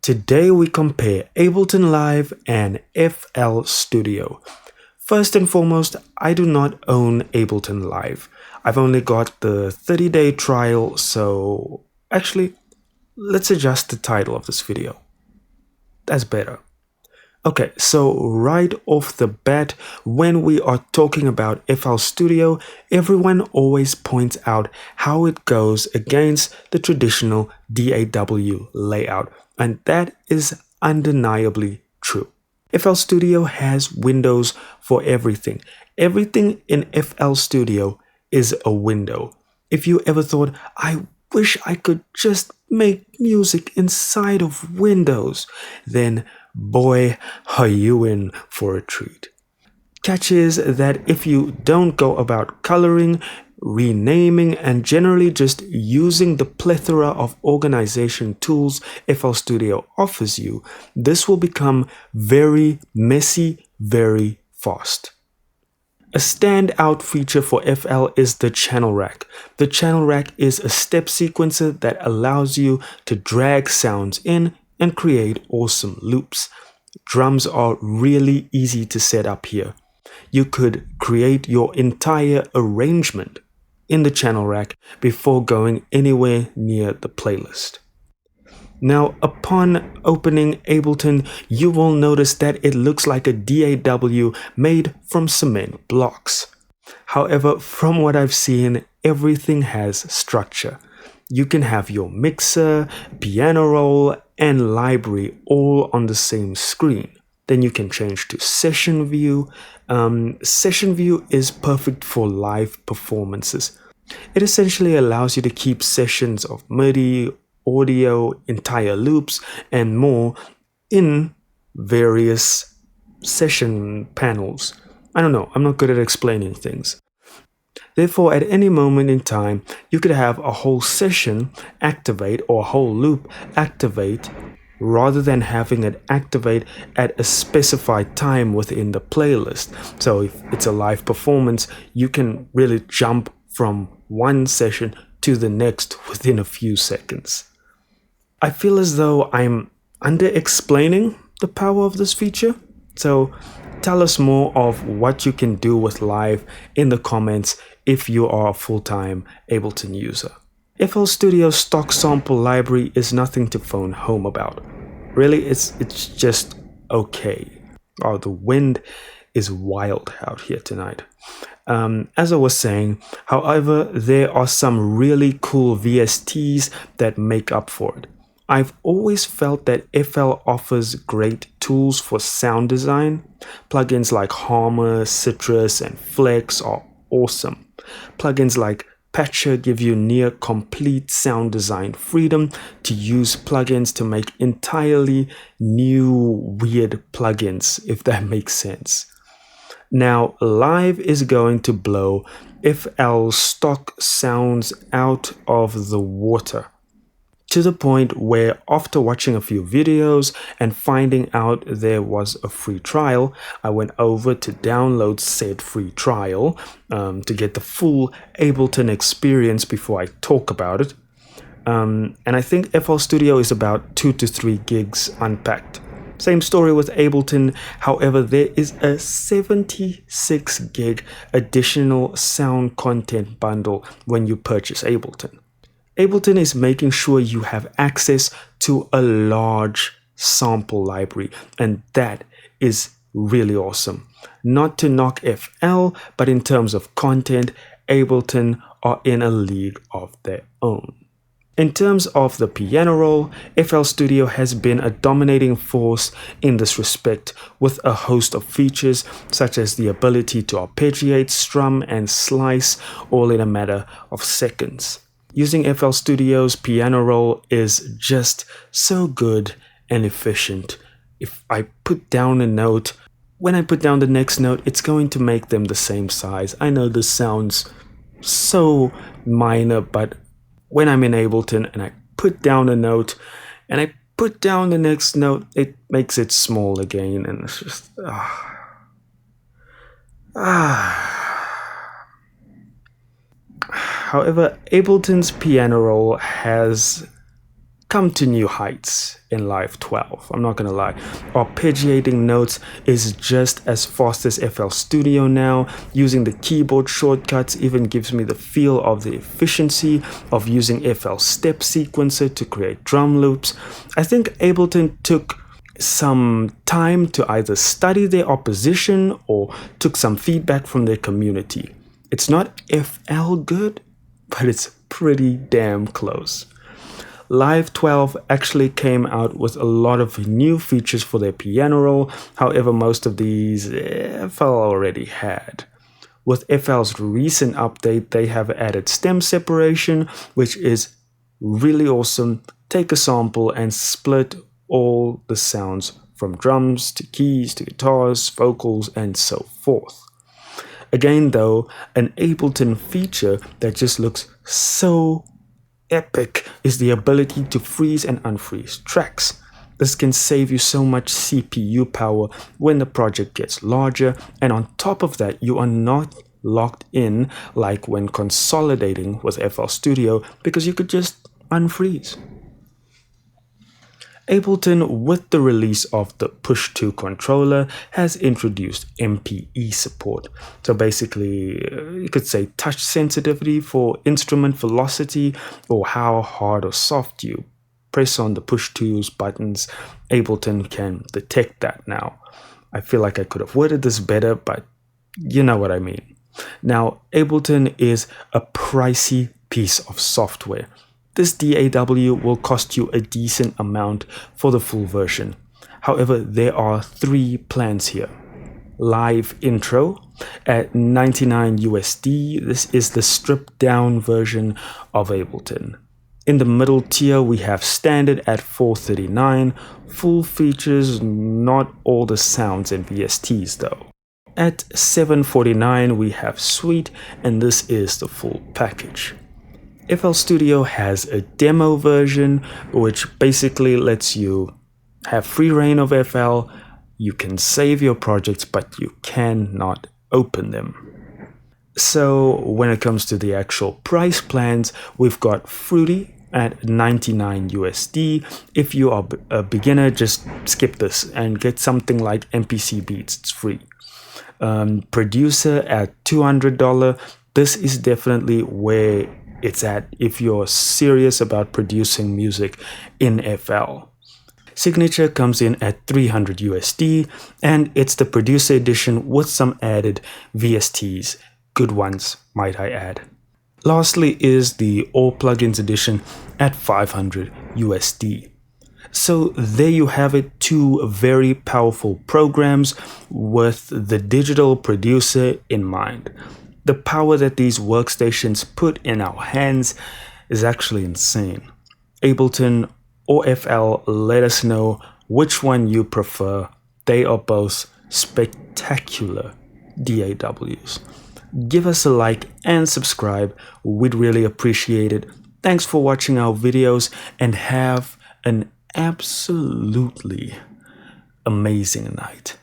Today we compare Ableton Live and FL Studio. First and foremost, I do not own Ableton Live. I've only got the 30-day trial, so actually, let's adjust the title of this video. That's better. Okay, so right off the bat, when we are talking about FL Studio, everyone always points out how it goes against the traditional DAW layout, and that is undeniably true. FL Studio has windows for everything. Everything in FL Studio is a window. If you ever thought, I wish I could just make music inside of Windows, then boy, are you in for a treat. Catch is that if you don't go about coloring, renaming, and generally just using the plethora of organization tools FL Studio offers you, this will become very messy very fast. A standout feature for FL is the channel rack. The channel rack is a step sequencer that allows you to drag sounds in and create awesome loops. Drums are really easy to set up here. You could create your entire arrangement in the channel rack before going anywhere near the playlist. Now, upon opening Ableton, you will notice that it looks like a DAW made from cement blocks. However, from what I've seen, everything has structure. You can have your mixer, piano roll, and library all on the same screen. Then you can change to session view. Session view is perfect for live performances. It essentially allows you to keep sessions of MIDI, audio, entire loops, and more in various session panels. I don't know, I'm not good at explaining things. Therefore, at any moment in time, you could have a whole session activate or a whole loop activate rather than having it activate at a specified time within the playlist. So if it's a live performance, you can really jump from one session to the next within a few seconds. I feel as though I'm under-explaining the power of this feature, so tell us more of what you can do with Live in the comments if you are a full-time Ableton user. FL Studio's stock sample library is nothing to phone home about. Really, it's just okay. Oh, the wind is wild out here tonight. As I was saying, however, there are some really cool VSTs that make up for it. I've always felt that FL offers great tools for sound design. Plugins like Harmor, Citrus, and Flex are awesome. Plugins like Patcher give you near complete sound design freedom to use plugins to make entirely new weird plugins, if that makes sense. Now, Live is going to blow FL stock sounds out of the water, to the point where after watching a few videos and finding out there was a free trial, I went over to download said free trial to get the full Ableton experience before I talk about it. And I think FL Studio is about 2 to 3 gigs unpacked. Same story with Ableton, however, there is a 76 gig additional sound content bundle when you purchase Ableton. Ableton is making sure you have access to a large sample library, and that is really awesome. Not to knock FL, but in terms of content, Ableton are in a league of their own. In terms of the piano roll, FL Studio has been a dominating force in this respect with a host of features such as the ability to arpeggiate, strum, and slice all in a matter of seconds. Using FL Studio's piano roll is just so good and efficient. If I put down a note, when I put down the next note, it's going to make them the same size. I know this sounds so minor, but when I'm in Ableton and I put down a note and I put down the next note, it makes it small again, and it's just However, Ableton's piano roll has come to new heights in Live 12. I'm not gonna lie. Arpeggiating notes is just as fast as FL Studio now. Using the keyboard shortcuts even gives me the feel of the efficiency of using FL Step Sequencer to create drum loops. I think Ableton took some time to either study their opposition or took some feedback from their community. It's not FL good, but it's pretty damn close. Live 12 actually came out with a lot of new features for their piano roll, however most of these FL already had. With FL's recent update, they have added stem separation, which is really awesome. Take a sample and split all the sounds from drums to keys to guitars, vocals, and so forth. Again though, an Ableton feature that just looks so epic is the ability to freeze and unfreeze tracks. This can save you so much CPU power when the project gets larger, and on top of that, you are not locked in like when consolidating with FL Studio because you could just unfreeze. Ableton, with the release of the Push-to controller, has introduced MPI support. So basically, you could say touch sensitivity for instrument velocity or how hard or soft you press on the Push-to's buttons. Ableton can detect that now. I feel like I could have worded this better, but you know what I mean. Now, Ableton is a pricey piece of software. This DAW will cost you a decent amount for the full version. However, there are 3 plans here. Live Intro at $99 USD. This is the stripped down version of Ableton. In the middle tier, we have Standard at $439. Full features, not all the sounds and VSTs though. At $749, we have Suite, and this is the full package. FL Studio has a demo version which basically lets you have free reign of FL. You can save your projects, but you cannot open them. So when it comes to the actual price plans, we've got Fruity at $99 USD. If you are a beginner, just skip this and get something like MPC Beats. It's free. Producer at $200. This is definitely where it's at if you're serious about producing music in FL. Signature comes in at $300 USD, and it's the producer edition with some added VSTs. Good ones, might I add. Lastly is the All Plugins edition at $500 USD. So there you have it, 2 very powerful programs with the digital producer in mind. The power that these workstations put in our hands is actually insane. Ableton or FL, let us know which one you prefer. They are both spectacular DAWs. Give us a like and subscribe. We'd really appreciate it. Thanks for watching our videos and have an absolutely amazing night.